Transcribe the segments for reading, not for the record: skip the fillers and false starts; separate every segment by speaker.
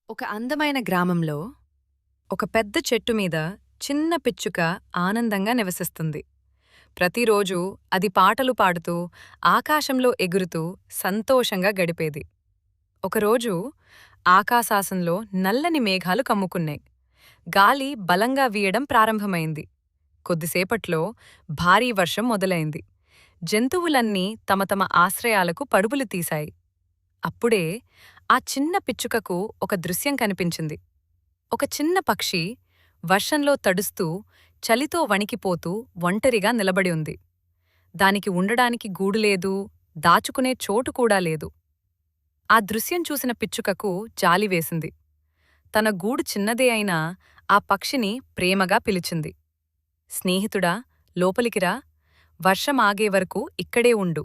Speaker 1: ఒక అందమైన గ్రామంలో ఒక పెద్ద చెట్టు మీద చిన్న పిచ్చుక ఆనందంగా నివసిస్తుంది. ప్రతిరోజూ అది పాటలు పాడుతూ ఆకాశంలో ఎగురుతూ సంతోషంగా గడిపేది. ఒకరోజు ఆకాశాసంలో నల్లని మేఘాలు కమ్ముకున్నాయి. గాలి బలంగా వీయడం ప్రారంభమైంది. కొద్దిసేపట్లో భారీ వర్షం మొదలైంది. జంతువులన్నీ తమ తమ ఆశ్రయాలకు పరుగులు తీశాయి. అప్పుడే ఆ చిన్న పిచ్చుకకు ఒక దృశ్యం కనిపించింది. ఒక చిన్న పక్షి వర్షంలో తడుస్తూ చలితో వణికిపోతూ ఒంటరిగా నిలబడి ఉంది. దానికి ఉండడానికి గూడులేదు, దాచుకునే చోటు కూడా లేదు. ఆ దృశ్యం చూసిన పిచ్చుకకు జాలివేసింది. తన గూడు చిన్నదే అయినా ఆ పక్షిని ప్రేమగా పిలిచింది. స్నేహితుడా, లోపలికిరా, వర్షం ఆగేవరకు ఇక్కడే ఉండు.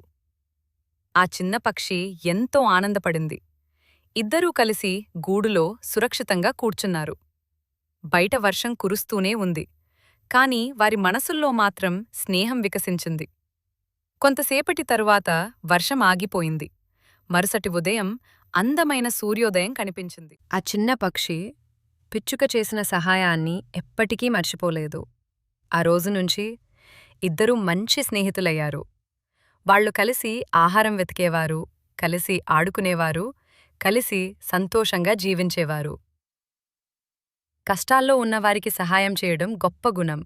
Speaker 1: ఆ చిన్న పక్షి ఎంతో ఆనందపడింది. ఇద్దరూ కలిసి గూడులో సురక్షితంగా కూర్చున్నారు. బయట వర్షం కురుస్తూనే ఉంది, కాని వారి మనసుల్లో మాత్రం స్నేహం వికసించింది. కొంతసేపటి తరువాత వర్షం ఆగిపోయింది. మరుసటి ఉదయం అందమైన సూర్యోదయం కనిపించింది. ఆ చిన్న పక్షి పిచ్చుక చేసిన సహాయాన్ని ఎప్పటికీ మర్చిపోలేదు. ఆ రోజునుంచి ఇద్దరూ మంచి స్నేహితులయ్యారు. వాళ్లు కలిసి ఆహారం వెతికేవారు, కలిసి ఆడుకునేవారు, కలిసి సంతోషంగా జీవించేవారు. కష్టాల్లో ఉన్నవారికి సహాయం చేయడం గొప్ప గుణం.